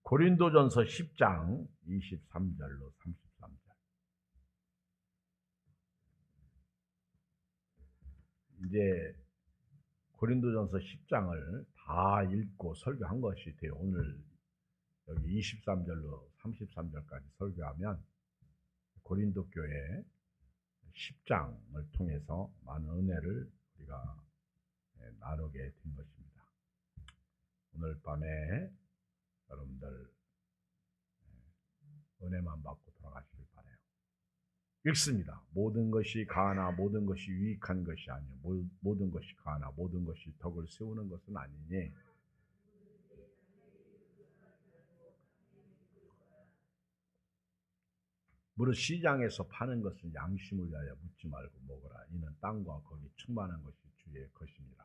고린도전서 10장 23절로 33절. 이제 고린도전서 10장을 다 읽고 설교한 것이 돼요. 오늘 여기 23절로 33절까지 설교하면 고린도 교회 10장을 통해서 많은 은혜를 우리가 나누게 된 것입니다. 오늘 밤에 여러분들 은혜만 받고 돌아가시길 바라요. 읽습니다. 모든 것이 가하나 모든 것이 유익한 것이 아니요 모든 것이 가하나 모든 것이 덕을 세우는 것은 아니니 무릇 시장에서 파는 것은 양심을 위하여 묻지 말고 먹으라. 이는 땅과 거기 충만한 것이 주의 것이니라.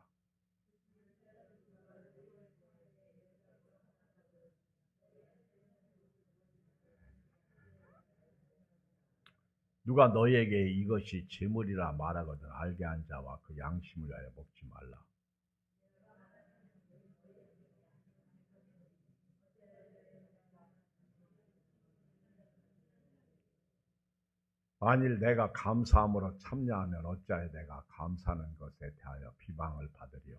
누가 너희에게 이것이 재물이라 말하거든 알게 한 자와 그 양심을 위하여 먹지 말라. 만일 내가 감사함으로 참여하면 어찌하여 내가 감사하는 것에 대하여 비방을 받으리요.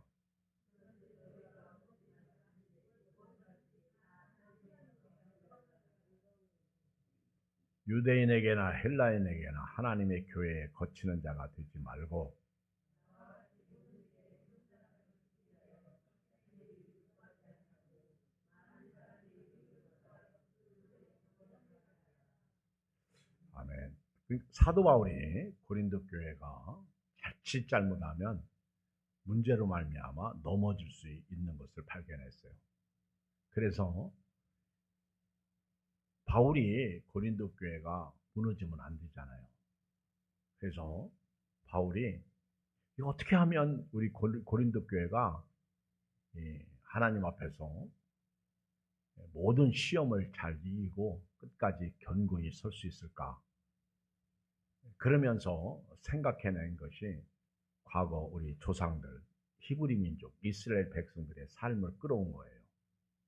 유대인에게나 헬라인에게나 하나님의 교회에 거치는 자가 되지 말고 아멘. 사도 바울이 고린도 교회가 자칫 잘못하면 문제로 말미암아 넘어질 수 있는 것을 발견했어요. 그래서 바울이 고린도 교회가 무너지면 안 되잖아요. 그래서 바울이 이거 어떻게 하면 우리 고린도 교회가 하나님 앞에서 모든 시험을 잘 이기고 끝까지 견고히 설 수 있을까? 그러면서 생각해낸 것이 과거 우리 조상들, 히브리 민족, 이스라엘 백성들의 삶을 끌어온 거예요.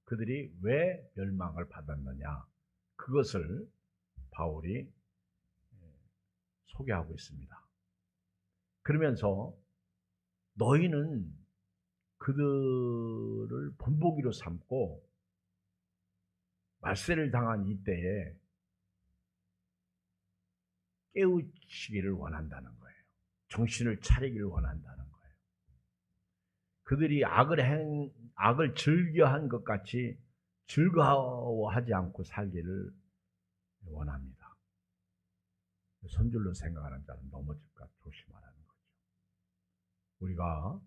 그들이 왜 멸망을 받았느냐? 그것을 바울이 소개하고 있습니다. 그러면서 너희는 그들을 본보기로 삼고 말세를 당한 이때에 깨우치기를 원한다는 거예요. 정신을 차리기를 원한다는 거예요. 그들이 악을 즐겨한 것 같이 즐거워하지 않고 살기를 원합니다. 선줄로 생각하는 자는 넘어질까 조심하라는 거죠. 우리가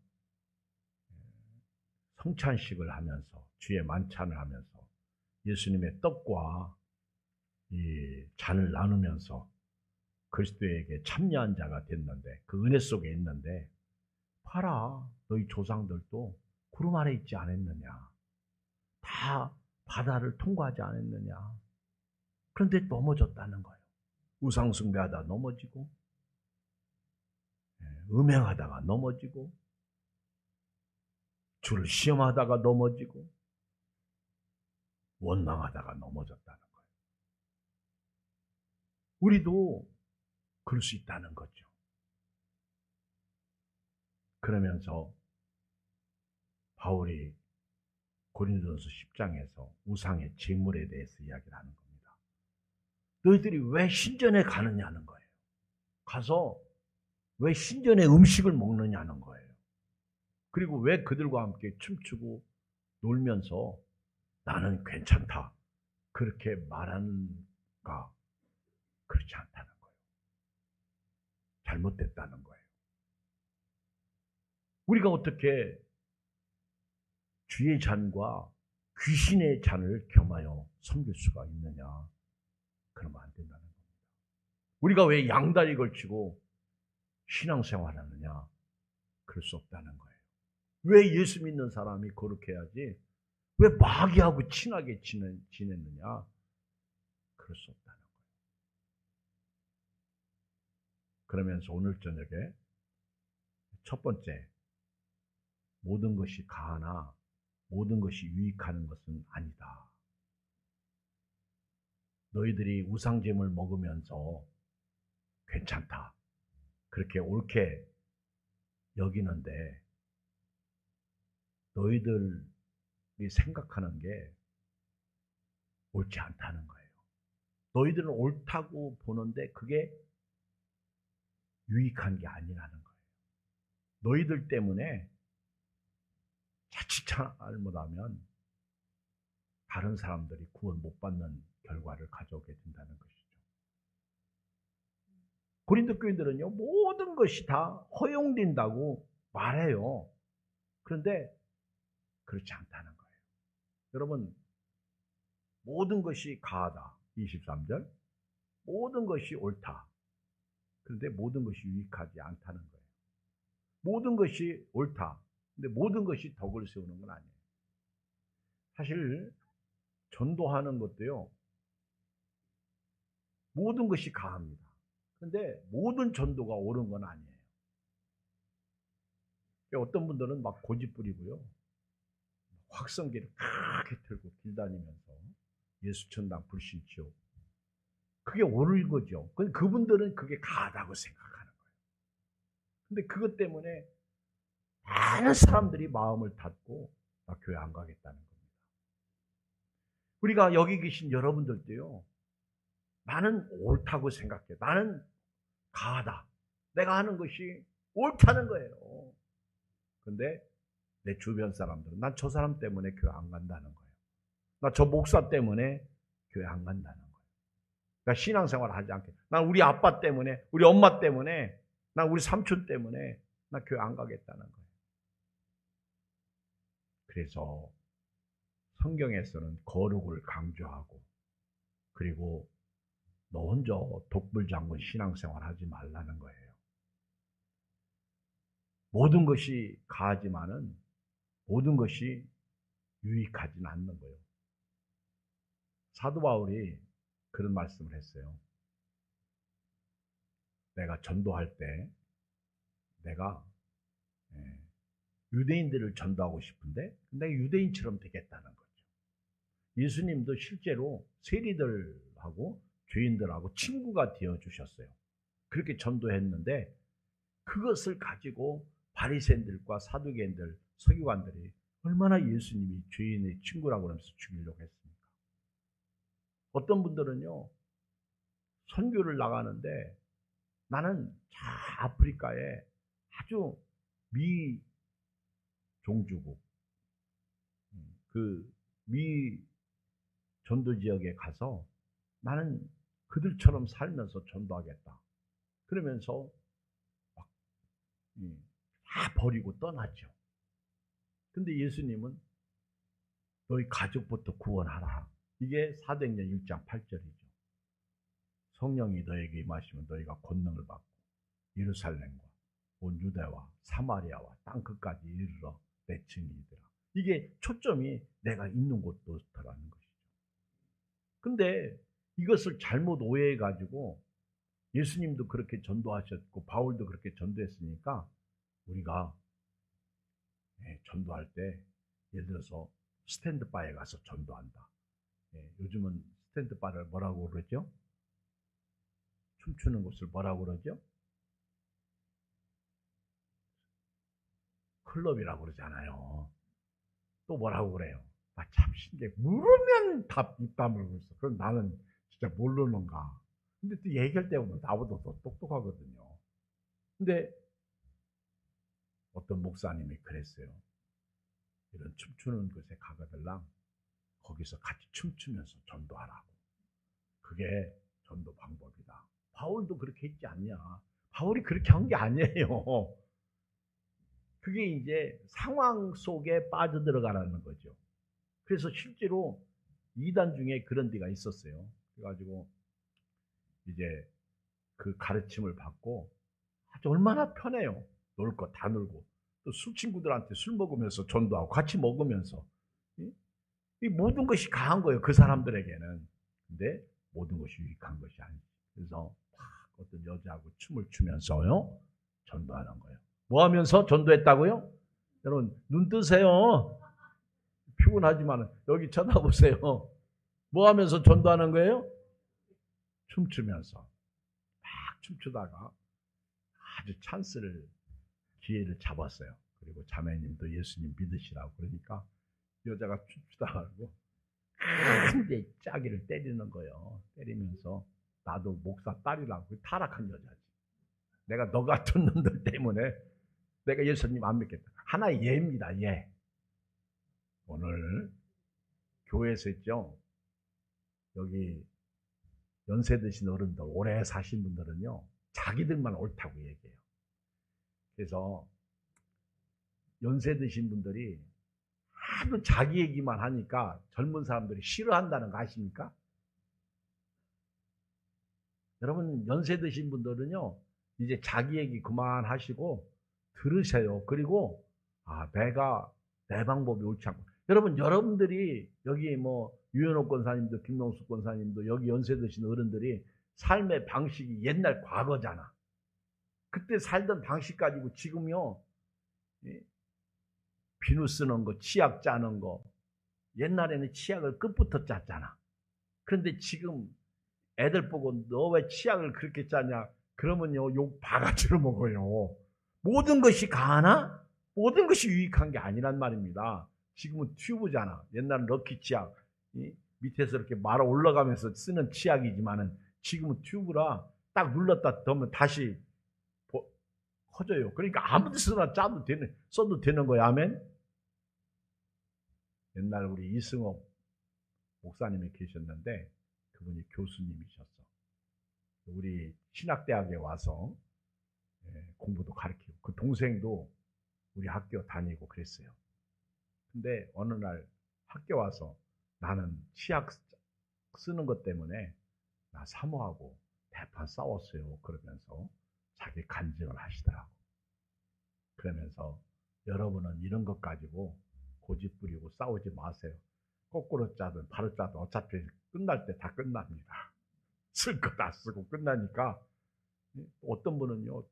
성찬식을 하면서 주의 만찬을 하면서 예수님의 떡과 이 잔을 나누면서 그리스도에게 참여한 자가 됐는데 그 은혜 속에 있는데 봐라 너희 조상들도 구름 아래 있지 않았느냐 다 바다를 통과하지 않았느냐 그런데 넘어졌다는 거예요. 우상숭배하다 넘어지고 음행하다가 넘어지고 주를 시험하다가 넘어지고 원망하다가 넘어졌다는 거예요. 우리도 그럴 수 있다는 거죠. 그러면서 바울이 고린도전서 10장에서 우상의 제물에 대해서 이야기를 하는 겁니다. 너희들이 왜 신전에 가느냐는 거예요. 가서 왜 신전의 음식을 먹느냐는 거예요. 그리고 왜 그들과 함께 춤추고 놀면서 나는 괜찮다 그렇게 말하는가? 그렇지 않다는 거예요. 잘못됐다는 거예요. 우리가 어떻게 주의 잔과 귀신의 잔을 겸하여 섬길 수가 있느냐? 그러면 안 된다는 겁니다. 우리가 왜 양다리 걸치고 신앙생활하느냐? 그럴 수 없다는 거예요. 왜 예수 믿는 사람이 거룩해 해야지? 왜 마귀하고 친하게 지냈느냐? 그럴 수 없다는 거예요. 그러면서 오늘 저녁에 첫 번째, 모든 것이 가하나 모든 것이 유익하는 것은 아니다. 너희들이 우상잼을 먹으면서 괜찮다, 그렇게 옳게 여기는데 너희들이 생각하는 게 옳지 않다는 거예요. 너희들은 옳다고 보는데 그게 유익한 게 아니라는 거예요. 너희들 때문에 자칫 잘못하면 다른 사람들이 구원 못 받는 결과를 가져오게 된다는 것이죠. 고린도 교인들은요, 모든 것이 다 허용된다고 말해요. 그런데 그렇지 않다는 거예요. 여러분, 모든 것이 가하다. 23절. 모든 것이 옳다. 그런데 모든 것이 유익하지 않다는 거예요. 모든 것이 옳다. 근데 모든 것이 덕을 세우는 건 아니에요. 사실 전도하는 것도요, 모든 것이 가합니다. 그런데 모든 전도가 옳은 건 아니에요. 어떤 분들은 막 고집 부리고요, 확성기를 크게 틀고 길 다니면서 예수천당 불신지옥, 그게 옳은 거죠. 그분들은 그게 가하다고 생각하는 거예요. 근데 그것 때문에 많은 사람들이 마음을 닫고 나 교회 안 가겠다는 겁니다. 우리가 여기 계신 여러분들도요, 나는 옳다고 생각해. 나는 가하다. 내가 하는 것이 옳다는 거예요. 근데 내 주변 사람들은 난 저 사람 때문에 교회 안 간다는 거예요. 나 저 목사 때문에 교회 안 간다는 거예요. 나 신앙생활을 하지 않게. 난 우리 아빠 때문에, 우리 엄마 때문에, 난 우리 삼촌 때문에 나 교회 안 가겠다는 거예요. 그래서 성경에서는 거룩을 강조하고, 그리고 너 혼자 독불장군 신앙생활 하지 말라는 거예요. 모든 것이 가하지만은 모든 것이 유익하지는 않는 거예요. 사도 바울이 그런 말씀을 했어요. 내가 전도할 때 내가 유대인들을 전도하고 싶은데 내가 유대인처럼 되겠다는 거죠. 예수님도 실제로 세리들하고 죄인들하고 친구가 되어주셨어요. 그렇게 전도했는데 그것을 가지고 바리새인들과 사두개인들, 서기관들이 얼마나 예수님이 죄인의 친구라고 하면서 죽이려고 했습니까? 어떤 분들은요, 선교를 나가는데 나는 저 아프리카에 아주 미종주국, 그 미 전도 지역에 가서 나는 그들처럼 살면서 전도하겠다. 그러면서 막 다 버리고 떠났죠. 근데 예수님은 너희 가족부터 구원하라. 이게 사도행전 1장 8절이죠. 성령이 너에게 임하시면 너희가 권능을 받고 예루살렘과 온 유대와 사마리아와 땅끝까지 이르러 내 증인이더라. 이게 초점이 내가 있는 곳부터라는 것이죠. 근데 이것을 잘못 오해해가지고 예수님도 그렇게 전도하셨고 바울도 그렇게 전도했으니까 우리가 전도할 때 예를 들어서 스탠드바에 가서 전도한다. 요즘은 스탠드바를 뭐라고 그러죠? 춤추는 곳을 뭐라고 그러죠? 클럽이라고 그러잖아요. 또 뭐라고 그래요? 참 신기해. 물으면 입 다물고 있어. 그럼 나는 진짜 모르는가. 근데 또 얘기할 때 보면 나보다 더 똑똑하거든요. 근데 어떤 목사님이 그랬어요. 이런 춤추는 곳에 가거들랑 거기서 같이 춤추면서 전도하라고. 그게 전도 방법이다. 바울도 그렇게 했지 않냐. 바울이 그렇게 한 게 아니에요. 그게 이제 상황 속에 빠져들어가라는 거죠. 그래서 실제로 이단 중에 그런 데가 있었어요. 그래가지고 이제 그 가르침을 받고 아주 얼마나 편해요. 놀 거 다 놀고 또 술 친구들한테 술 먹으면서 전도하고 같이 먹으면서 이 모든 것이 가한 거예요. 그 사람들에게는. 근데 모든 것이 유익한 것이 아니죠. 그래서 어떤 여자하고 춤을 추면서요 전도하는 거예요. 뭐 하면서 전도했다고요? 여러분 눈 뜨세요. 피곤하지만 여기 쳐다보세요. 뭐 하면서 전도하는 거예요? 춤추면서 막 춤추다가 아주 기회를 잡았어요. 그리고 자매님도 예수님 믿으시라고 그러니까 여자가 춤추다가 하고 근데 짜기를 때리는 거예요. 때리면서 나도 목사 딸이라고 타락한 여자지. 내가 너 같은 놈들 때문에 내가 예수님 안 믿겠다. 하나의 예입니다. 예. 오늘 교회에서 있죠. 여기 연세 드신 어른들, 오래 사신 분들은요. 자기들만 옳다고 얘기해요. 그래서 연세 드신 분들이 하도 자기 얘기만 하니까 젊은 사람들이 싫어한다는 거 아십니까? 여러분 연세 드신 분들은요. 이제 자기 얘기 그만하시고 들으세요. 그리고 내가 내 방법이 옳지 않고 여러분들이 여기 뭐 유현옥 권사님도 김명숙 권사님도 여기 연세 드신 어른들이 삶의 방식이 옛날 과거잖아. 그때 살던 방식 가지고 지금요 비누 쓰는 거, 치약 짜는 거 옛날에는 치약을 끝부터 짰잖아. 그런데 지금 애들 보고 너 왜 치약을 그렇게 짜냐? 그러면요 욕 바가지로 먹어요. 모든 것이 가하나? 모든 것이 유익한 게 아니란 말입니다. 지금은 튜브잖아. 옛날은 럭키 치약 밑에서 이렇게 말아 올라가면서 쓰는 치약이지만은 지금은 튜브라 딱 눌렀다 더면 다시 커져요. 그러니까 아무 데서나 써도 되는 거야. 아멘. 옛날 우리 이승옥 목사님이 계셨는데 그분이 교수님이셨어. 우리 신학대학에 와서 공부도 가르치고 그 동생도 우리 학교 다니고 그랬어요. 근데 어느 날 학교 와서 나는 치약 쓰는 것 때문에 나 사모하고 대판 싸웠어요. 그러면서 자기 간증을 하시더라고. 그러면서 여러분은 이런 것 가지고 고집 부리고 싸우지 마세요. 거꾸로 짜든 바로 짜든 어차피 끝날 때 다 끝납니다. 쓸 거 다 쓰고 끝나니까 어떤 분은요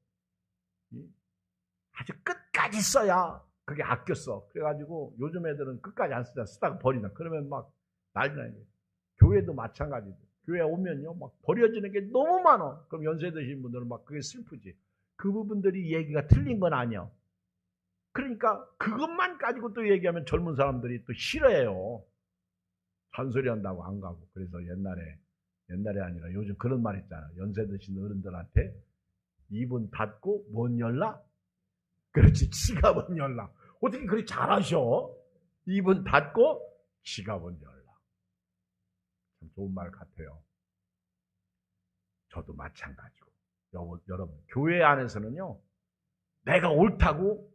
아주 끝까지 써야 그게 아껴 써. 그래가지고 요즘 애들은 끝까지 안 쓰다 쓰다가 버리나. 그러면 막 난리 나요. 교회도 마찬가지죠. 교회 오면요 막 버려지는 게 너무 많아. 그럼 연세 드신 분들은 막 그게 슬프지. 그 부분들이 얘기가 틀린 건 아니야. 그러니까 그것만 가지고 또 얘기하면 젊은 사람들이 또 싫어해요. 잔소리 한다고 안 가고. 그래서 옛날에 아니라 요즘 그런 말 있잖아. 연세 드신 어른들한테 입은 닫고 못 열라? 그렇지. 지갑은 열라. 어떻게 그렇게 잘하셔? 입은 닫고 지갑은 열라. 참 좋은 말 같아요. 저도 마찬가지고. 여러분 교회 안에서는요. 내가 옳다고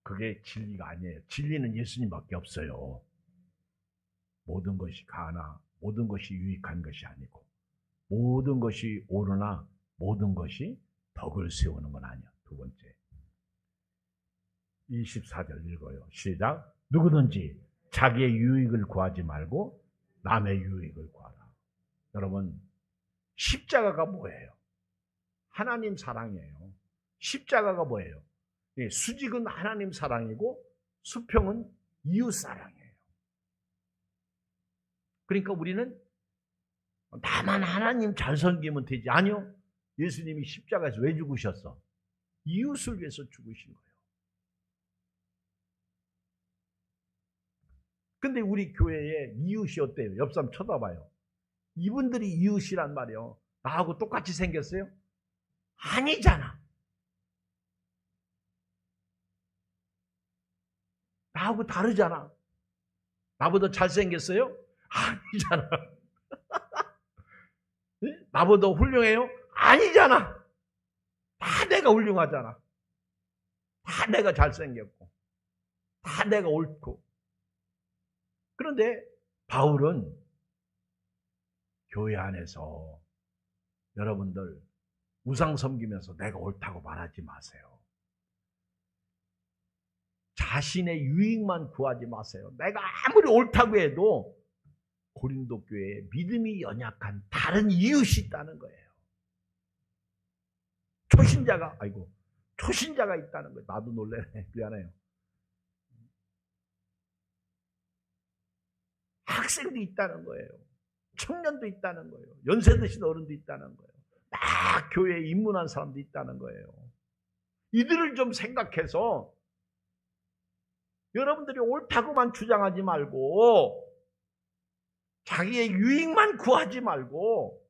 그게 진리가 아니에요. 진리는 예수님밖에 없어요. 모든 것이 가하나 모든 것이 유익한 것이 아니고 모든 것이 옳으나 모든 것이 덕을 세우는 건 아니야. 두 번째 24절 읽어요. 시작. 누구든지 자기의 유익을 구하지 말고 남의 유익을 구하라. 여러분 십자가가 뭐예요? 하나님 사랑이에요. 십자가가 뭐예요? 수직은 하나님 사랑이고 수평은 이웃 사랑이에요. 그러니까 우리는 나만 하나님 잘 섬기면 되지. 아니요. 예수님이 십자가에서 왜 죽으셨어? 이웃을 위해서 죽으신 거예요. 근데 우리 교회에 이웃이 어때요? 옆 사람 쳐다봐요. 이분들이 이웃이란 말이에요. 나하고 똑같이 생겼어요? 아니잖아. 나하고 다르잖아. 나보다 잘생겼어요? 아니잖아. 나보다 훌륭해요? 아니잖아. 다 내가 훌륭하잖아. 다 내가 잘생겼고 다 내가 옳고. 그런데 바울은 교회 안에서 여러분들 우상 섬기면서 내가 옳다고 말하지 마세요. 자신의 유익만 구하지 마세요. 내가 아무리 옳다고 해도 고린도 교회에 믿음이 연약한 다른 이웃이 있다는 거예요. 초신자가 있다는 거예요. 나도 놀래네. 미안해요. 학생도 있다는 거예요. 청년도 있다는 거예요. 연세 드신 어른도 있다는 거예요. 막 교회에 입문한 사람도 있다는 거예요. 이들을 좀 생각해서 여러분들이 옳다고만 주장하지 말고 자기의 유익만 구하지 말고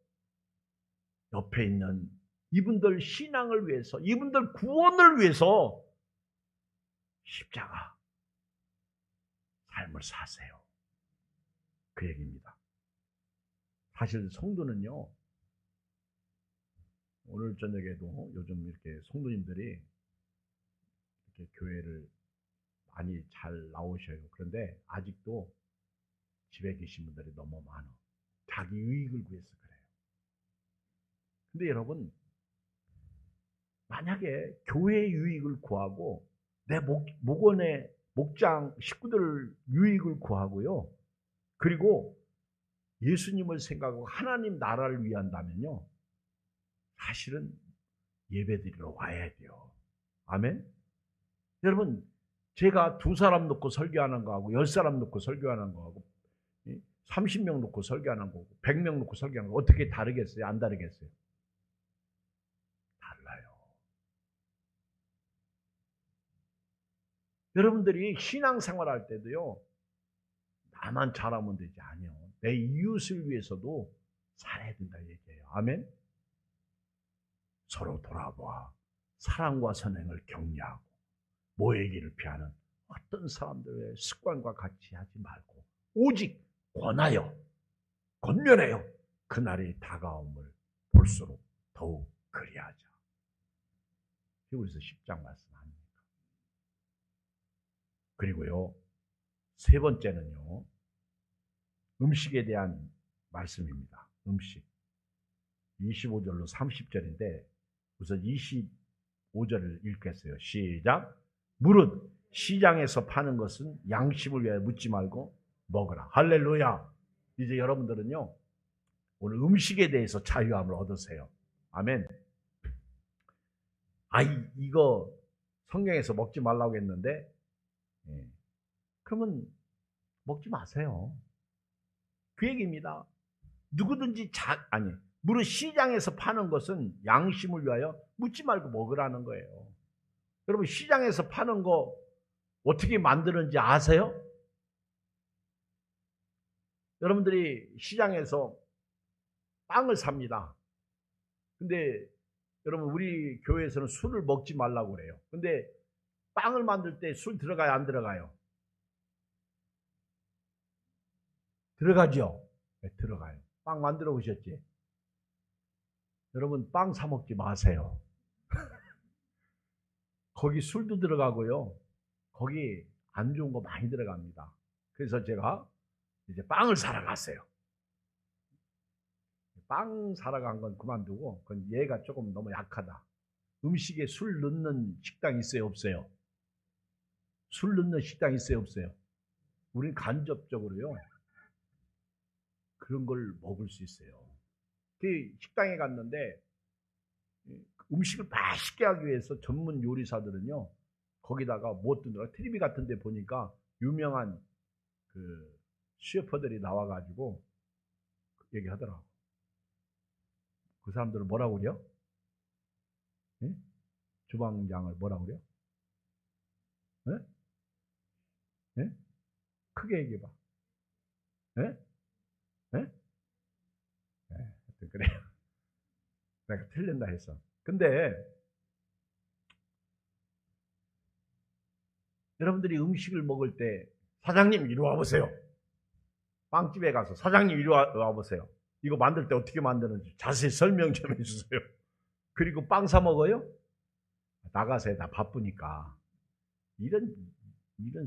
옆에 있는 이분들 신앙을 위해서, 이분들 구원을 위해서 십자가 삶을 사세요. 그 얘기입니다. 사실 성도는요, 오늘 저녁에도 요즘 이렇게 성도님들이 이렇게 교회를 많이 잘 나오셔요. 그런데 아직도 집에 계신 분들이 너무 많아. 자기 유익을 위해서 그래요. 근데 여러분, 만약에 교회의 유익을 구하고 내 목원의 목장 식구들 유익을 구하고요, 그리고 예수님을 생각하고 하나님 나라를 위한다면요, 사실은 예배드리러 와야 돼요. 아멘? 여러분, 제가 2사람 놓고 설교하는 거하고 10사람 놓고 설교하는 거하고 30명 놓고 설교하는 거고 100명 놓고 설교하는 거 어떻게 다르겠어요? 안 다르겠어요? 달라요. 여러분들이 신앙생활 할 때도요, 나만 잘하면 되지 아니요. 내 이웃을 위해서도 살아야 된다 얘기해요. 아멘? 서로 돌아봐 사랑과 선행을 격려하고 모이기를 피하는 어떤 사람들의 습관과 같이 하지 말고 오직 권하여 권면하여 그날의 다가옴을 볼수록 더욱 그리하자. 그래서 10장 말씀합니다. 그리고요, 세 번째는요, 음식에 대한 말씀입니다. 음식. 25절로 30절인데 우선 25절을 읽겠어요. 시작. 무릇 시장에서 파는 것은 양심을 위하여 묻지 말고 먹으라. 할렐루야. 이제 여러분들은요, 오늘 음식에 대해서 자유함을 얻으세요. 아멘. 이거 성경에서 먹지 말라고 했는데, 그러면 먹지 마세요. 그 얘기입니다. 누구든지 무릇 시장에서 파는 것은 양심을 위하여 묻지 말고 먹으라는 거예요. 여러분, 시장에서 파는 거 어떻게 만드는지 아세요? 여러분들이 시장에서 빵을 삽니다. 근데 여러분, 우리 교회에서는 술을 먹지 말라고 그래요. 근데 빵을 만들 때 술 들어가요, 안 들어가요? 들어가죠? 네, 들어가요. 빵 만들어 보셨지? 여러분, 빵 사 먹지 마세요. 거기 술도 들어가고요, 거기 안 좋은 거 많이 들어갑니다. 그래서 제가 이제 빵을 사러 갔어요. 빵 사러 간 건 그만두고, 그건 얘가 조금 너무 약하다. 음식에 술 넣는 식당 있어요, 없어요? 술 넣는 식당 있어요, 없어요? 우리는 간접적으로요, 그런 걸 먹을 수 있어요. 그 식당에 갔는데 음식을 맛있게 하기 위해서 전문 요리사들은요, 거기다가 뭐 뜨더라, TV 같은 데 보니까 유명한 그 셰프들이 나와가지고 얘기하더라고. 그 사람들은 뭐라고 그래요? 네? 주방장을 뭐라고 그래요? 네? 네? 크게 얘기해봐. 네? 네? 네? 그래요. 내가 틀린다 했어. 근데 여러분들이 음식을 먹을 때, 사장님 이리 와보세요. 빵집에 가서 사장님 이리 와보세요. 이거 만들 때 어떻게 만드는지 자세히 설명 좀 해주세요. 그리고 빵 사 먹어요? 나가세요. 나 바쁘니까. 이런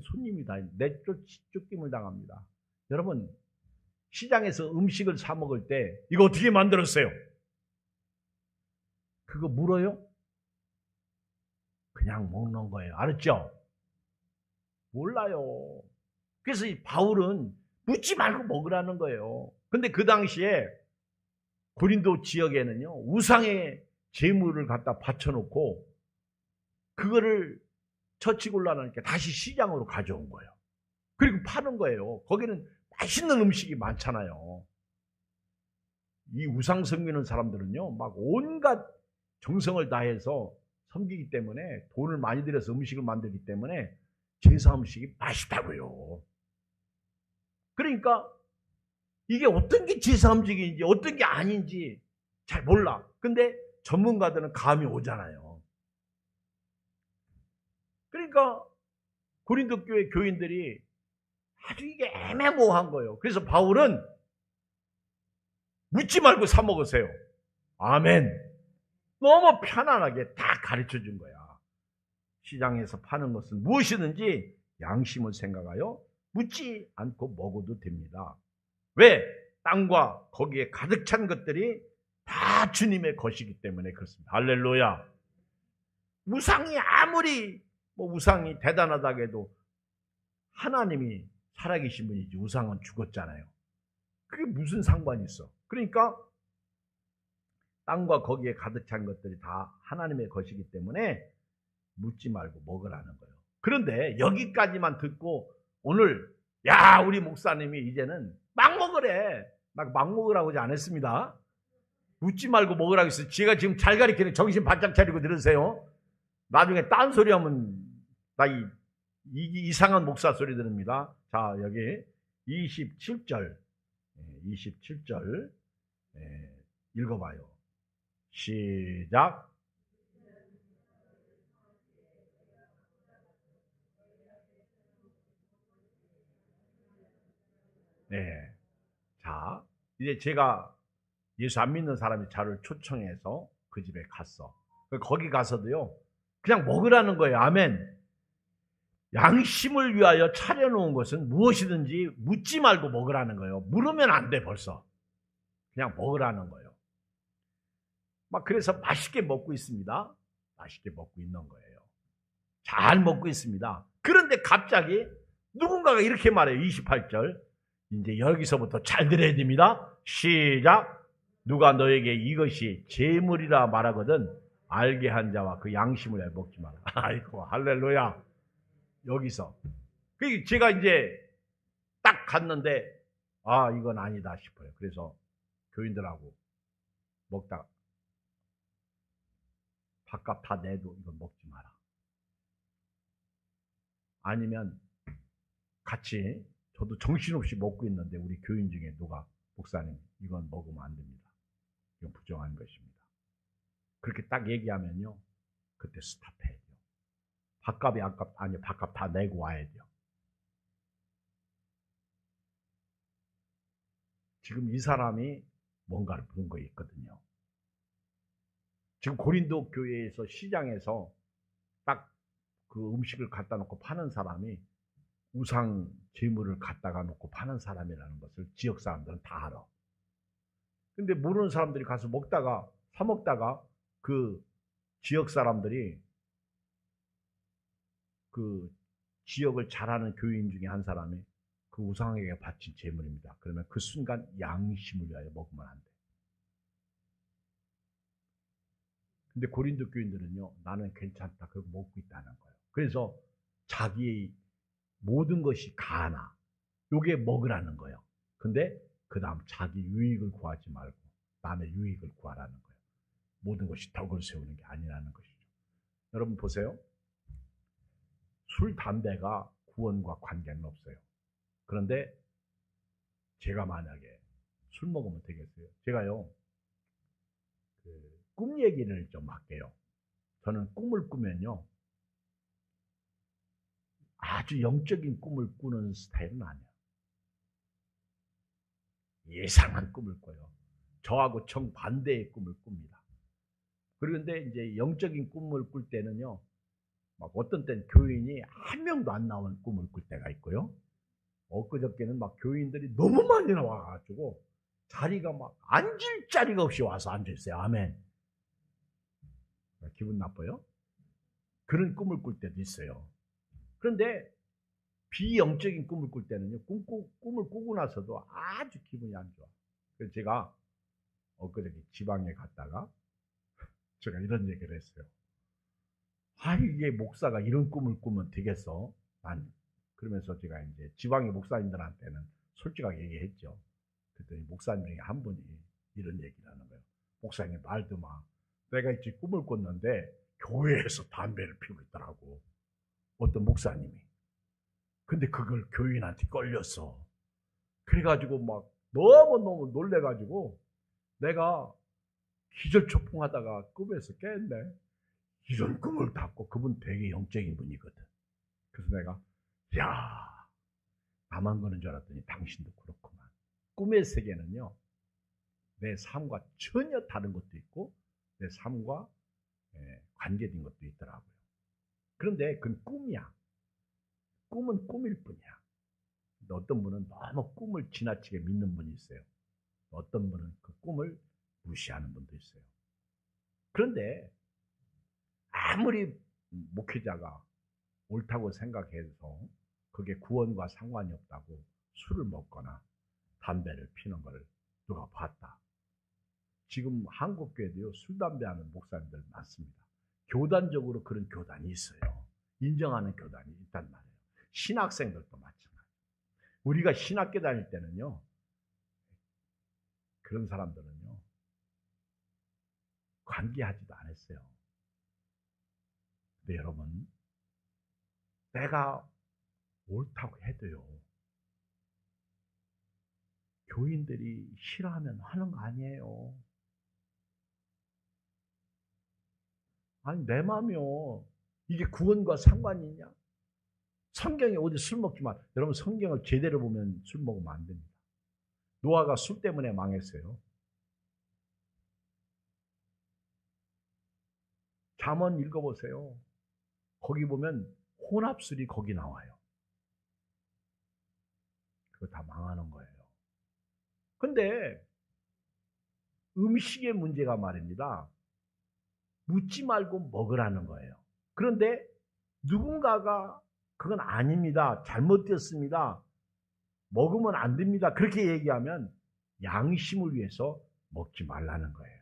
손님이 다 내쫓김을 당합니다. 여러분, 시장에서 음식을 사 먹을 때 이거 어떻게 만들었어요? 그거 물어요? 그냥 먹는 거예요. 알았죠? 몰라요. 그래서 이 바울은 묻지 말고 먹으라는 거예요. 근데 그 당시에 고린도 지역에는요, 우상의 제물을 갖다 바쳐놓고 그거를 처치곤란하니까 다시 시장으로 가져온 거예요. 그리고 파는 거예요. 거기는 맛있는 음식이 많잖아요. 이 우상 섬기는 사람들은요, 막 온갖 정성을 다해서 섬기기 때문에, 돈을 많이 들여서 음식을 만들기 때문에 제사 음식이 맛있다고요. 그러니까 이게 어떤 게 제사 음식인지 어떤 게 아닌지 잘 몰라. 근데 전문가들은 감이 오잖아요. 그러니까 고린도 교회 교인들이 아주 이게 애매모호한 거예요. 그래서 바울은 묻지 말고 사 먹으세요. 아멘. 너무 편안하게 다 가르쳐 준 거야. 시장에서 파는 것은 무엇이든지 양심을 생각하여 묻지 않고 먹어도 됩니다. 왜? 땅과 거기에 가득 찬 것들이 다 주님의 것이기 때문에 그렇습니다. 할렐루야. 우상이 아무리 우상이 대단하다고 해도 하나님이 살아계신 분이지 우상은 죽었잖아요. 그게 무슨 상관이 있어? 그러니까 땅과 거기에 가득 찬 것들이 다 하나님의 것이기 때문에 묻지 말고 먹으라는 거예요. 그런데 여기까지만 듣고 오늘 우리 목사님이 이제는 막 먹으래. 막 먹으라고 하지 않았습니다. 묻지 말고 먹으라고 했어요. 제가 지금 잘 가르치는 정신 바짝 차리고 들으세요. 나중에 딴소리 하면 나 이상한 목사 소리 들읍니다. 자, 여기 27절 읽어봐요. 시작. 네. 자, 이제 제가 예수 안 믿는 사람이 저를 초청해서 그 집에 갔어. 거기 가서도요, 그냥 먹으라는 거예요. 아멘. 양심을 위하여 차려놓은 것은 무엇이든지 묻지 말고 먹으라는 거예요. 물으면 안 돼, 벌써. 그냥 먹으라는 거예요. 막 그래서 맛있게 먹고 있습니다. 맛있게 먹고 있는 거예요. 잘 먹고 있습니다. 그런데 갑자기 누군가가 이렇게 말해요. 28절. 이제 여기서부터 잘 들어야 됩니다. 시작. 누가 너에게 이것이 재물이라 말하거든 알게 한 자와 그 양심을 먹지 마라. 아이고, 할렐루야. 여기서. 제가 이제 딱 갔는데, 이건 아니다 싶어요. 그래서 교인들하고 먹다가 밥값 다 내도 이건 먹지 마라. 아니면 같이 저도 정신없이 먹고 있는데 우리 교인 중에 누가 목사님 이건 먹으면 안 됩니다. 이건 부정한 것입니다. 그렇게 딱 얘기하면요. 그때 스탑해야 돼요. 밥값 다 내고 와야 돼요. 지금 이 사람이 뭔가를 본 거 있거든요. 지금 고린도 교회에서 시장에서 딱 그 음식을 갖다 놓고 파는 사람이 우상 제물을 갖다가 놓고 파는 사람이라는 것을 지역 사람들은 다 알아. 근데 모르는 사람들이 가서 사 먹다가 그 지역 사람들이 그 지역을 잘하는 교인 중에 한 사람이 그 우상에게 바친 제물입니다. 그러면 그 순간 양심을 위하여 먹으면 안 돼. 근데 고린도 교인들은요, 나는 괜찮다. 그거 먹고 있다는 거예요. 그래서 자기의 모든 것이 가나, 요게 먹으라는 거예요. 근데 그 다음 자기 유익을 구하지 말고 남의 유익을 구하라는 거예요. 모든 것이 덕을 세우는 게 아니라는 것이죠. 여러분 보세요. 술, 담배가 구원과 관계는 없어요. 그런데 제가 만약에 술 먹으면 되겠어요? 제가요, 꿈 얘기를 좀 할게요. 저는 꿈을 꾸면요, 아주 영적인 꿈을 꾸는 스타일은 아니에요. 예상한 꿈을 꿔요. 저하고 정반대의 꿈을 꿉니다. 그런데 이제 영적인 꿈을 꿀 때는요, 막 어떤 때는 교인이 한 명도 안 나온 꿈을 꿀 때가 있고요. 엊그저께는 막 교인들이 너무 많이 나와가지고 자리가 막 앉을 자리가 없이 와서 앉아있어요. 아멘. 기분 나빠요? 그런 꿈을 꿀 때도 있어요. 그런데 비영적인 꿈을 꿀 때는요, 꿈을 꾸고 나서도 아주 기분이 안 좋아. 그래서 제가 엊그저께 지방에 갔다가 제가 이런 얘기를 했어요. 이게 목사가 이런 꿈을 꾸면 되겠어? 그러면서 제가 이제 지방의 목사님들한테는 솔직하게 얘기했죠. 그랬더니 목사님 중에 한 분이 이런 얘기를 하는 거예요. 목사님 말도 마. 내가 이제 꿈을 꿨는데 교회에서 담배를 피우고 있더라고. 어떤 목사님이. 근데 그걸 교인한테 걸렸어. 그래가지고 막 너무너무 놀래가지고 내가 기절초풍하다가 꿈에서 깼네. 이런 꿈을 꿨고 그분 되게 영적인 분이거든. 그래서 내가 야, 나만 그런 줄 알았더니 당신도 그렇구만. 꿈의 세계는요, 내 삶과 전혀 다른 것도 있고 내 삶과 관계된 것도 있더라고요. 그런데 그건 꿈이야. 꿈은 꿈일 뿐이야. 근데 어떤 분은 너무 꿈을 지나치게 믿는 분이 있어요. 어떤 분은 그 꿈을 무시하는 분도 있어요. 그런데 아무리 목회자가 옳다고 생각해서 그게 구원과 상관이 없다고 술을 먹거나 담배를 피는 걸 누가 봤다. 지금 한국교회도요, 술, 담배 하는 목사님들 많습니다. 교단적으로 그런 교단이 있어요. 인정하는 교단이 있단 말이에요. 신학생들도 마찬가지예요. 우리가 신학교 다닐 때는요, 그런 사람들은요, 관계하지도 않았어요. 근데 여러분, 내가 옳다고 해도요, 교인들이 싫어하면 하는 거 아니에요. 아니, 내 마음이요. 이게 구원과 상관이 있냐? 성경에 어디 술 먹지 마. 여러분, 성경을 제대로 보면 술 먹으면 안 됩니다. 노아가 술 때문에 망했어요. 잠언 읽어보세요. 거기 보면 혼합술이 거기 나와요. 그거 다 망하는 거예요. 근데 음식의 문제가 말입니다. 묻지 말고 먹으라는 거예요. 그런데 누군가가 그건 아닙니다. 잘못되었습니다. 먹으면 안 됩니다. 그렇게 얘기하면 양심을 위해서 먹지 말라는 거예요.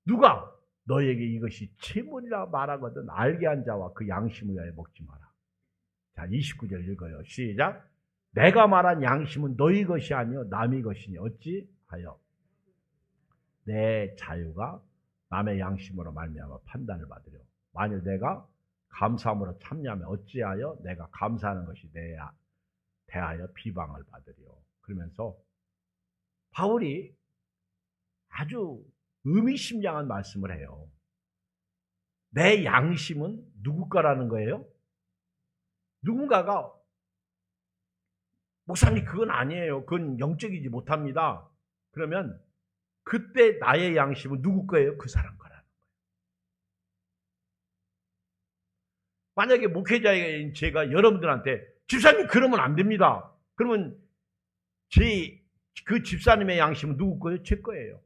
누가 너에게 이것이 체물이라 말하거든 알게 한 자와 그 양심을 위하여 먹지 마라. 자, 29절 읽어요. 시작. 내가 말한 양심은 너희 것이 아니요 남의 것이니 어찌하여 내 자유가 남의 양심으로 말미암아 판단을 받으려. 만일 내가 감사함으로 참여하면 어찌하여 내가 감사하는 것이 내야 대하여 비방을 받으려. 그러면서 바울이 아주 의미심장한 말씀을 해요. 내 양심은 누구 거라는 거예요? 누군가가 목사님 그건 아니에요. 그건 영적이지 못합니다. 그러면 그때 나의 양심은 누구 거예요? 그 사람 거라는 거예요. 만약에 목회자인 제가 여러분들한테 집사님 그러면 안 됩니다. 그러면 그 집사님의 양심은 누구 거예요? 제 거예요.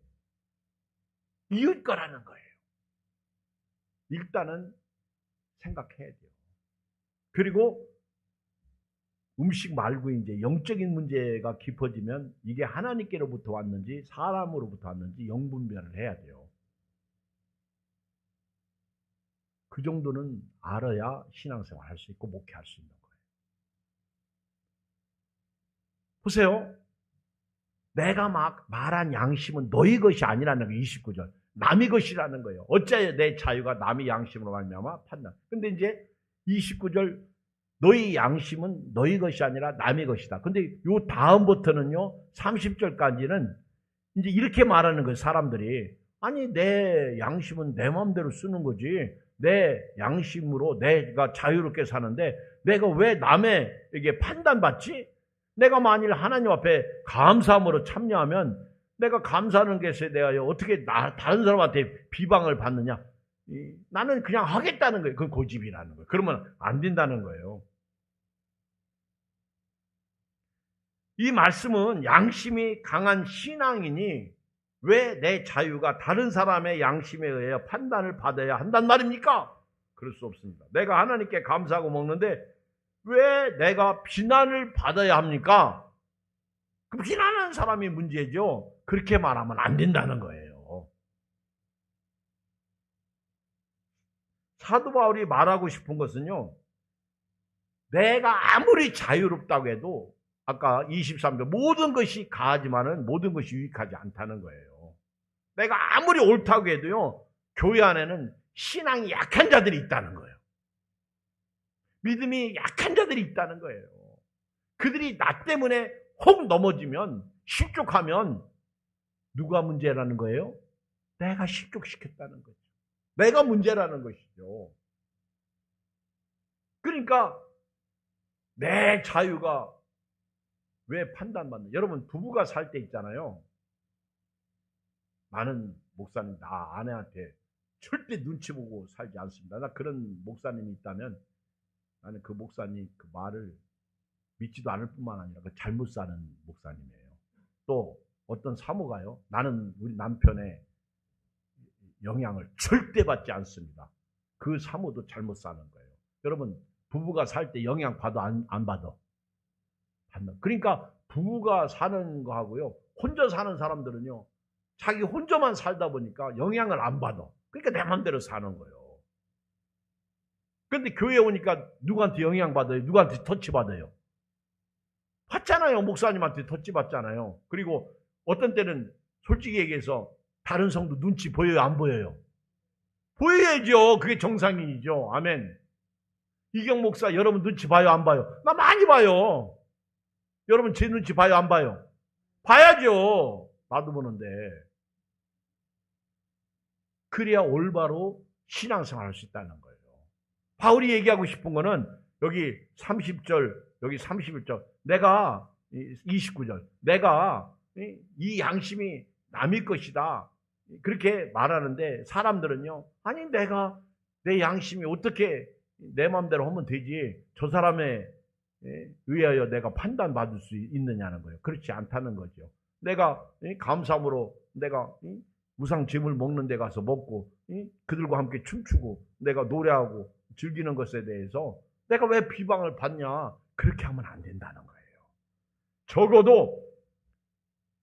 이웃 거라는 거예요. 일단은 생각해야 돼요. 그리고 음식 말고 이제 영적인 문제가 깊어지면 이게 하나님께로부터 왔는지 사람으로부터 왔는지 영분별을 해야 돼요. 그 정도는 알아야 신앙생활 할 수 있고 목회할 수 있는 거예요. 보세요. 내가 막 말한 양심은 너희 것이 아니라는 거 29절. 남의 것이라는 거예요. 어찌하여 내 자유가 남의 양심으로 말미암아 판단. 근데 이제 29절 너희 양심은 너희 것이 아니라 남의 것이다. 근데 요 다음부터는요. 30절까지는 이제 이렇게 말하는 거예요. 사람들이. 아니 내 양심은 내 마음대로 쓰는 거지. 내 양심으로 내가 자유롭게 사는데 내가 왜 남에게 판단받지? 내가 만일 하나님 앞에 감사함으로 참여하면 내가 감사하는 것에 대하여 어떻게 다른 사람한테 비방을 받느냐? 나는 그냥 하겠다는 거예요. 그건 고집이라는 거예요. 그러면 안 된다는 거예요. 이 말씀은 양심이 강한 신앙이니 왜 내 자유가 다른 사람의 양심에 의해 판단을 받아야 한단 말입니까? 그럴 수 없습니다. 내가 하나님께 감사하고 먹는데 왜 내가 비난을 받아야 합니까? 그 비난하는 사람이 문제죠. 그렇게 말하면 안 된다는 거예요. 사도 바울이 말하고 싶은 것은요. 내가 아무리 자유롭다고 해도 아까 23절 모든 것이 가하지만은 모든 것이 유익하지 않다는 거예요. 내가 아무리 옳다고 해도요, 교회 안에는 신앙이 약한 자들이 있다는 거예요. 믿음이 약한 자들이 있다는 거예요. 그들이 나 때문에 혹 넘어지면, 실족하면 누가 문제라는 거예요? 내가 실족시켰다는 거죠. 내가 문제라는 것이죠. 그러니까 내 자유가 왜 판단받는? 여러분 부부가 살 때 있잖아요. 나는 목사님 나 아내한테 절대 눈치 보고 살지 않습니다. 나 그런 목사님이 있다면 나는 그 목사님 그 말을 믿지도 않을 뿐만 아니라 그 잘못 사는 목사님이에요. 또 어떤 사모가요. 나는 우리 남편의 영향을 절대 받지 않습니다. 그 사모도 잘못 사는 거예요. 여러분 부부가 살 때 영향 받아 안 받아? 받는. 그러니까 부부가 사는 거하고요. 혼자 사는 사람들은요. 자기 혼자만 살다 보니까 영향을 안 받아. 그러니까 내 맘대로 사는 거예요. 그런데 교회에 오니까 누구한테 영향 받아요? 누구한테 터치 받아요? 받잖아요. 목사님한테 터치 받잖아요. 그리고 어떤 때는 솔직히 얘기해서 다른 성도 눈치 보여요? 안 보여요? 보여야죠. 그게 정상인이죠. 아멘. 이경 목사 여러분 눈치 봐요? 안 봐요? 나 많이 봐요. 여러분 제 눈치 봐요? 안 봐요? 봐야죠. 나도 보는데. 그래야 올바로 신앙생활 할 수 있다는 거예요. 바울이 얘기하고 싶은 거는 여기 30절, 여기 31절, 내가 29절, 내가 이 양심이 남의 것이다. 그렇게 말하는데 사람들은요. 아니 내가 내 양심이 어떻게 내 마음대로 하면 되지. 저 사람에 의하여 내가 판단받을 수 있느냐는 거예요. 그렇지 않다는 거죠. 내가 감사함으로 내가 우상 제물 먹는 데 가서 먹고 그들과 함께 춤추고 내가 노래하고 즐기는 것에 대해서 내가 왜 비방을 받냐. 그렇게 하면 안 된다는 거예요. 적어도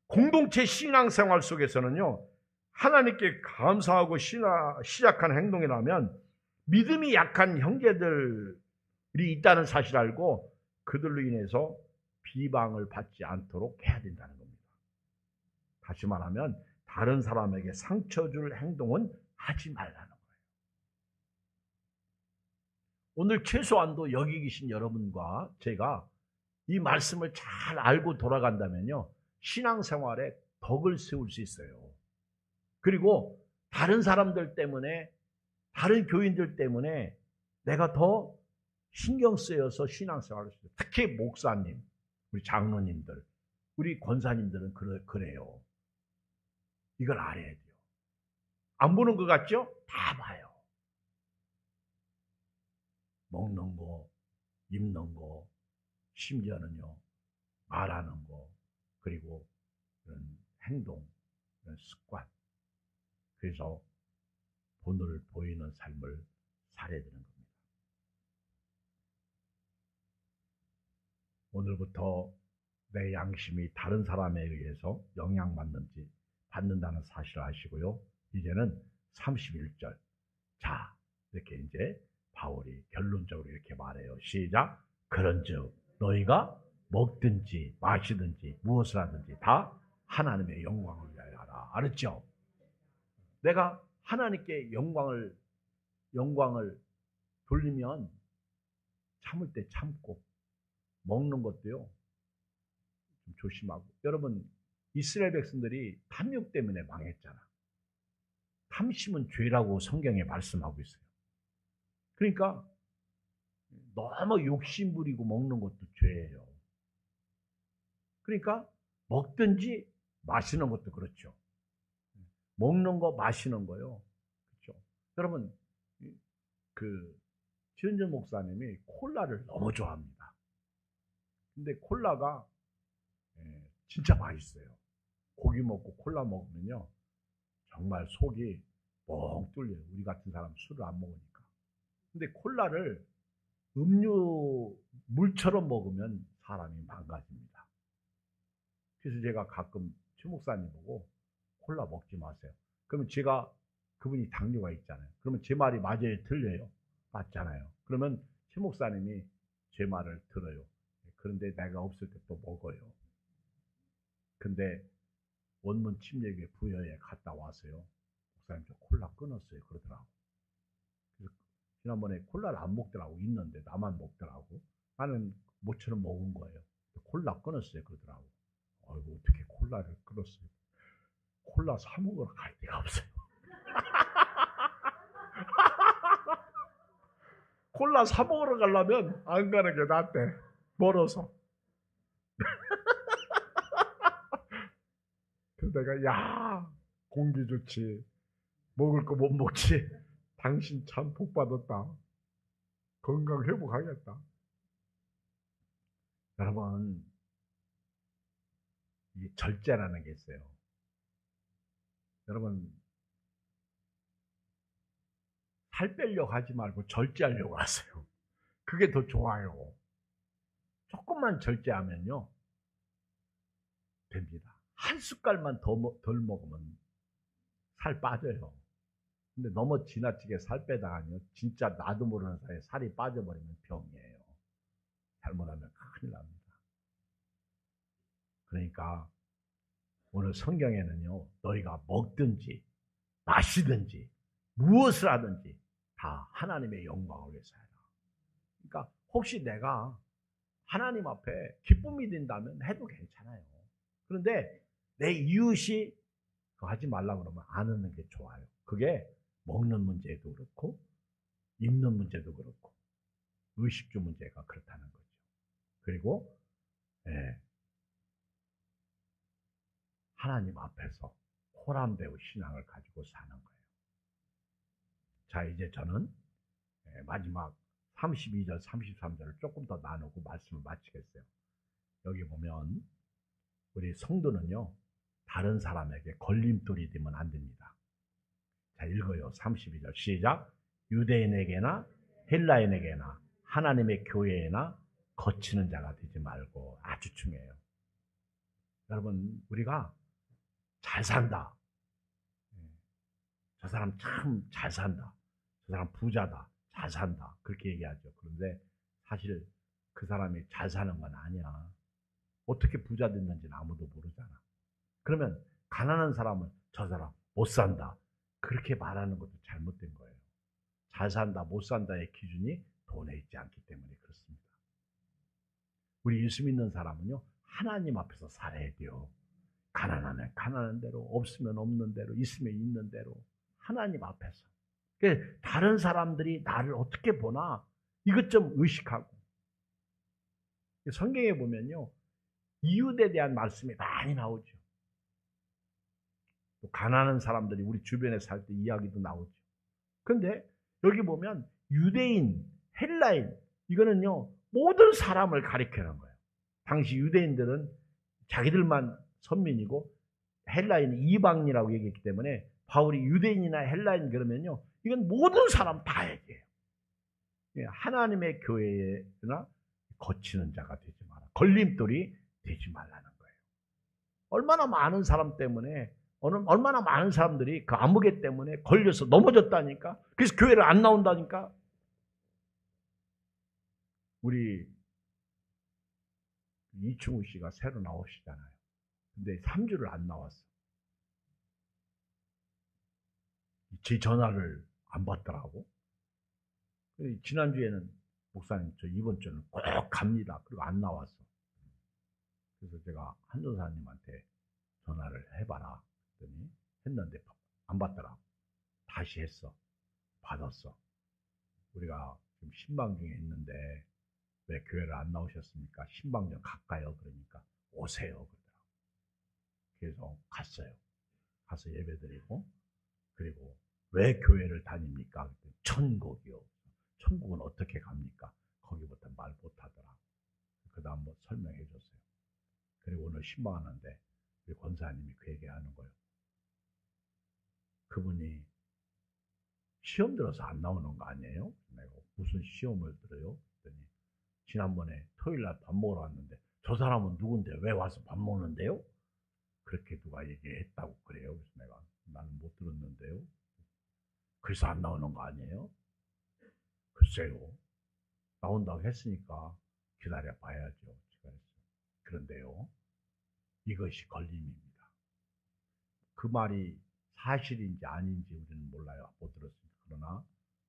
공동체 신앙생활 속에서는요. 하나님께 감사하고 시작한 행동이라면 믿음이 약한 형제들이 있다는 사실을 알고 그들로 인해서 비방을 받지 않도록 해야 된다는 겁니다. 다시 말하면 다른 사람에게 상처 줄 행동은 하지 말라는 거예요. 오늘 최소한도 여기 계신 여러분과 제가 이 말씀을 잘 알고 돌아간다면요. 신앙생활에 덕을 세울 수 있어요. 그리고 다른 사람들 때문에 다른 교인들 때문에 내가 더 신경 쓰여서 신앙생활을 해요. 특히 목사님, 우리 장로님들, 우리 권사님들은 그래요. 이걸 알아야 돼요. 안 보는 것 같죠? 다 봐요. 먹는 거, 입는 거, 심지어는요, 말하는 거, 그리고 그런 행동, 그런 습관. 그래서 본을 보이는 삶을 살아야 되는 겁니다. 오늘부터 내 양심이 다른 사람에 의해서 영향받는다는 사실을 아시고요. 이제는 31절. 자, 이렇게 이제 바울이 결론적으로 이렇게 말해요. 시작. 그런즉 너희가 먹든지 마시든지 무엇을 하든지 다 하나님의 영광을 위하여 하라. 알았죠? 내가 하나님께 영광을 돌리면 참을 때 참고 먹는 것도요. 좀 조심하고. 여러분 이스라엘 백성들이 탐욕 때문에 망했잖아. 탐심은 죄라고 성경에 말씀하고 있어요. 그러니까 너무 욕심 부리고 먹는 것도 죄예요. 그러니까 먹든지 마시는 것도 그렇죠. 먹는 거 마시는 거요. 그렇죠. 여러분 그 지은전 목사님이 콜라를 너무 좋아합니다. 근데 콜라가 진짜 맛있어요. 고기 먹고 콜라 먹으면요. 정말 속이 뻥 뚫려요. 우리 같은 사람 술을 안 먹으니까. 근데 콜라를 음료 물처럼 먹으면 사람이 망가집니다. 그래서 제가 가끔 최 목사님 보고 콜라 먹지 마세요. 그러면 제가 그분이 당뇨가 있잖아요. 그러면 제 말이 맞아요? 틀려요? 맞잖아요. 그러면 최 목사님이 제 말을 들어요. 그런데 내가 없을 때 또 먹어요. 근데 원문 침례교회 부여에 갔다 와서요. 목사님 저 콜라 끊었어요. 그러더라고. 그래서 지난번에 콜라를 안 먹더라고. 있는데 나만 먹더라고. 나는 모처럼 먹은 거예요. 콜라 끊었어요. 그러더라고. 아이고 어떻게 콜라를 끊었어요. 콜라 사 먹으러 갈 데가 없어요. 콜라 사 먹으러 가려면 안 가는 게 낫대. 멀어서. 그래서 내가 야 공기 좋지. 먹을 거 못 먹지. 당신 참 복 받았다. 건강 회복하겠다. 여러분 이게 절제라는 게 있어요. 여러분 살 빼려고 하지 말고 절제하려고 하세요. 그게 더 좋아요. 조금만 절제하면요 됩니다. 한 숟갈만 덜 먹으면 살 빠져요. 근데 너무 지나치게 살 빼다가요 진짜 나도 모르는 사이에 살이 빠져버리면 병이에요. 잘못하면 큰일 납니다. 그러니까 오늘 성경에는요 너희가 먹든지 마시든지 무엇을 하든지 다 하나님의 영광을 위해서 해라. 그러니까 혹시 내가 하나님 앞에 기쁨이 된다면 해도 괜찮아요. 그런데 내 이웃이 그거 하지 말라고 그러면 안 하는 게 좋아요. 그게 먹는 문제도 그렇고 입는 문제도 그렇고 의식주 문제가 그렇다는 거죠. 그리고 하나님 앞에서 호람배우 신앙을 가지고 사는 거예요. 자 이제 저는 마지막 32절 33절을 조금 더 나누고 말씀을 마치겠어요. 여기 보면 우리 성도는요 다른 사람에게 걸림돌이 되면 안 됩니다. 자 읽어요. 32절 시작. 유대인에게나 헬라인에게나 하나님의 교회에나 거치는 자가 되지 말고. 아주 중요해요. 여러분 우리가 잘 산다. 저 사람 참 잘 산다. 저 사람 부자다. 잘 산다. 그렇게 얘기하죠. 그런데 사실 그 사람이 잘 사는 건 아니야. 어떻게 부자 됐는지는 아무도 모르잖아. 그러면 가난한 사람은 저 사람 못 산다. 그렇게 말하는 것도 잘못된 거예요. 잘 산다, 못 산다의 기준이 돈에 있지 않기 때문에 그렇습니다. 우리 예수 믿는 사람은요, 하나님 앞에서 살아야 돼요. 가난하면 가난한 대로, 없으면 없는 대로, 있으면 있는 대로, 하나님 앞에서. 다른 사람들이 나를 어떻게 보나 이것 좀 의식하고. 성경에 보면요, 이웃에 대한 말씀이 많이 나오죠. 또 가난한 사람들이 우리 주변에 살 때 이야기도 나오죠. 그런데 여기 보면 유대인, 헬라인, 이거는요, 모든 사람을 가리키는 거예요. 당시 유대인들은 자기들만 선민이고 헬라인은 이방인이라고 얘기했기 때문에 바울이 유대인이나 헬라인 그러면요, 이건 모든 사람 다 얘기해요. 하나님의 교회나 거치는 자가 되지 마라. 걸림돌이 되지 말라는 거예요. 얼마나 많은 사람 때문에, 얼마나 많은 사람들이 그 아무개 때문에 걸려서 넘어졌다니까. 그래서 교회를 안 나온다니까. 우리 이충우 씨가 새로 나오시잖아요. 근데 3주를 안 나왔어. 제 전화를 안 받더라고. 지난주에는 목사님 저 이번 주는 꼭 갑니다. 그리고 안 나왔어. 그래서 제가 한전사님한테 전화를 해봐라 했더니 했는데 안 받더라고. 다시 했어. 받았어. 우리가 지금 신방 중에 있는데 왜 교회를 안 나오셨습니까? 신방 좀 갈까요? 그러니까 오세요. 그러더라고. 그래서 갔어요. 가서 예배드리고, 그리고 왜 교회를 다닙니까? 그랬더니 천국이요. 천국은 어떻게 갑니까? 거기부터 말 못하더라. 그 다음 뭐 설명해 줬어요. 그리고 오늘 신방하는데 우리 권사님이 그 얘기하는 거예요. 그분이 시험 들어서 안 나오는 거 아니에요? 내가 무슨 시험을 들어요? 그랬더니 지난번에 토요일날 밥 먹으러 왔는데 저 사람은 누군데 왜 와서 밥 먹는데요? 그렇게 누가 얘기했다고 그래요. 그래서 내가 나는 못 들었는데요. 그래서 안 나오는 거 아니에요? 글쎄요. 나온다고 했으니까 기다려 봐야죠. 그런데요, 이것이 걸림입니다. 그 말이 사실인지 아닌지 우리는 몰라요. 못 들었습니다. 그러나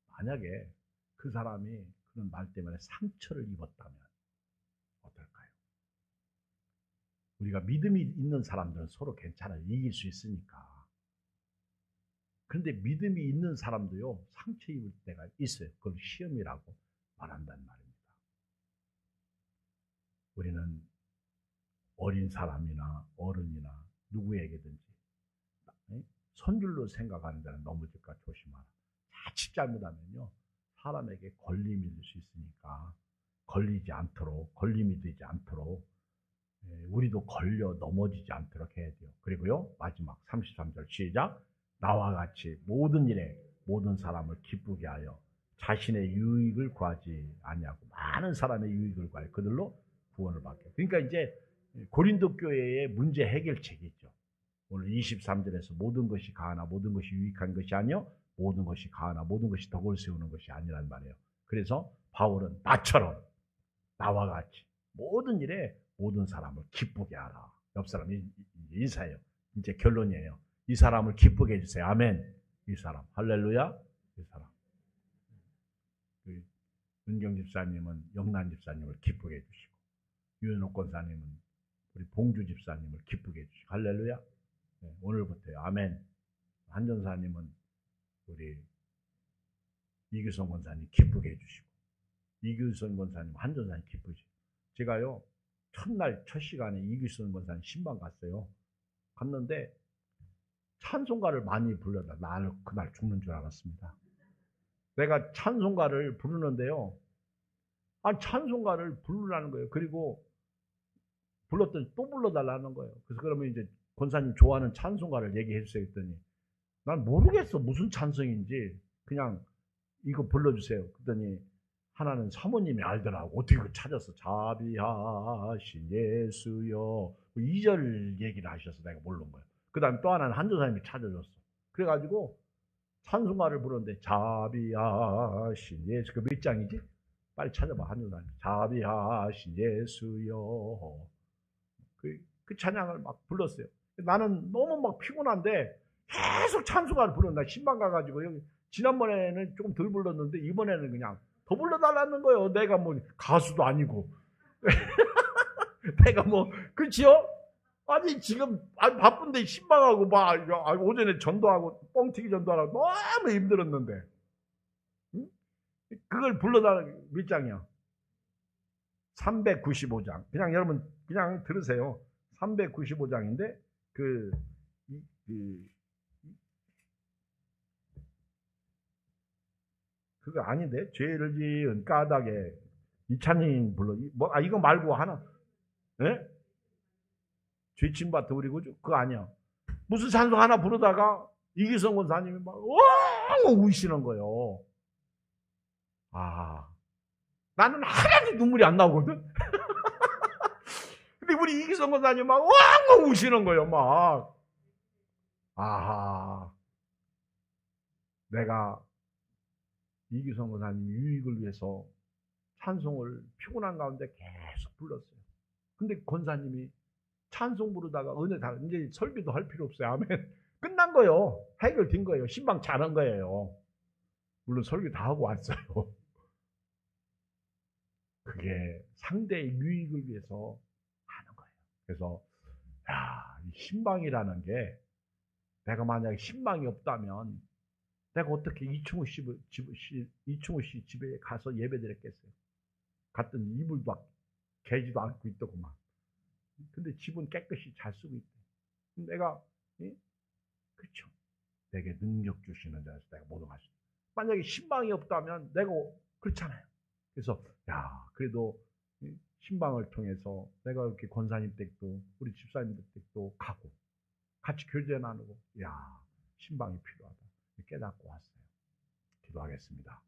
만약에 그 사람이 그런 말 때문에 상처를 입었다면 어떨까요? 우리가 믿음이 있는 사람들은 서로 괜찮아요. 이길 수 있으니까. 그런데 믿음이 있는 사람도요, 상처 입을 때가 있어요. 그걸 시험이라고 말한다는 말입니다. 우리는 어린 사람이나 어른이나 누구에게든지 선줄로 생각하는 데는 넘어질까 조심하라. 자칫 잘못하면요, 사람에게 걸림이 될 수 있으니까 걸리지 않도록, 걸림이 되지 않도록 우리도 걸려 넘어지지 않도록 해야 돼요. 그리고요, 마지막 33절 시작. 나와 같이 모든 일에 모든 사람을 기쁘게 하여 자신의 유익을 구하지 아니하고 많은 사람의 유익을 구하여 그들로 구원을 받게. 그러니까 이제 고린도 교회의 문제 해결책이 있죠. 오늘 23절에서 모든 것이 가하나 모든 것이 유익한 것이 아니요 모든 것이 가하나 모든 것이 덕을 세우는 것이 아니란 말이에요. 그래서 바울은 나처럼 나와 같이 모든 일에 모든 사람을 기쁘게 하라. 옆 사람이 인사해요. 이제 결론이에요. 이 사람을 기쁘게 해주세요. 아멘. 이 사람 할렐루야. 이 사람. 은경 집사님은 영란 집사님을 기쁘게 해주시고, 유현옥 권사님은 우리 봉주 집사님을 기쁘게 해주시고, 할렐루야. 네, 오늘부터요. 아멘. 한전사님은 우리 이규성 권사님 기쁘게 해주시고, 이규성 권사님, 한전사님 기쁘시고. 제가요, 첫날 첫 시간에 이규성 권사님 신방 갔어요. 갔는데 찬송가를 많이 불러다 나는 그날 죽는 줄 알았습니다. 내가 찬송가를 부르는데요, 찬송가를 부르라는 거예요. 그리고 불렀더니 또 불러달라는 거예요. 그래서 그러면 이제 권사님 좋아하는 찬송가를 얘기해 주세요 했더니 난 모르겠어 무슨 찬송인지, 그냥 이거 불러주세요. 그랬더니 하나는 사모님이 알더라고. 어떻게 그걸 찾았어. 자비하신 예수여 2절 얘기를 하셔서 내가 모르는 거예요. 그 다음에 또 하나는 한조사님이 찾아줬어. 그래가지고 찬송가를 부르는데 자비하신 예수, 그 몇 장이지? 빨리 찾아봐. 한조사님. 자비하신 예수여. 그 찬양을 막 불렀어요. 나는 너무 막 피곤한데 계속 찬송가를 부른다. 신방 가가지고 여기 지난번에는 조금 덜 불렀는데 이번에는 그냥 더 불러달라는 거예요. 내가 뭐 가수도 아니고 내가 뭐 그렇지요? 아니 지금 바쁜데 신방하고 막 오전에 전도하고 뻥튀기 전도하고 너무 힘들었는데, 응? 그걸 불러달라. 몇 장이야? 395장. 그냥 여러분 그냥 들으세요. 395장인데 그거 아닌데, 죄를 지은 까닭에 이찬님 불러. 이거 말고 하나, 예? 죄친 밭에 우리 구주? 그거 아니야. 무슨 찬송 하나 부르다가 이기성 권사님이 막 엉엉 우시는 거예요. 나는 하나도 눈물이 안 나오거든. 근데 우리 이기성 권사님 막 엉엉 우시는 거예요. 막 내가 이기성 권사님 유익을 위해서 찬송을 피곤한 가운데 계속 불렀어요. 근데 권사님이 찬송 부르다가 은혜 다 이제 설교도 할 필요 없어요. 아멘. 끝난 거예요. 해결된 거예요. 신방 잘한 거예요. 물론 설교 다 하고 왔어요. 그게 상대의 유익을 위해서 하는 거예요. 그래서 이 신방이라는 게, 내가 만약에 신방이 없다면 내가 어떻게 이충우 씨 집에 가서 예배드렸겠어요. 갔더니 이불도 개지도 않고 있더구만. 근데 집은 깨끗이 잘 쓰고 있대. 내가 그렇죠. 내게 능력 주시는 자에서 내가 모든 걸 할 수 있다. 만약에 신방이 없다면 내가 그렇잖아요. 그래서 그래도 신방을 통해서 내가 이렇게 권사님 댁도 우리 집사님들 댁도 가고 같이 교제 나누고 신방이 필요하다 깨닫고 왔어요. 기도하겠습니다.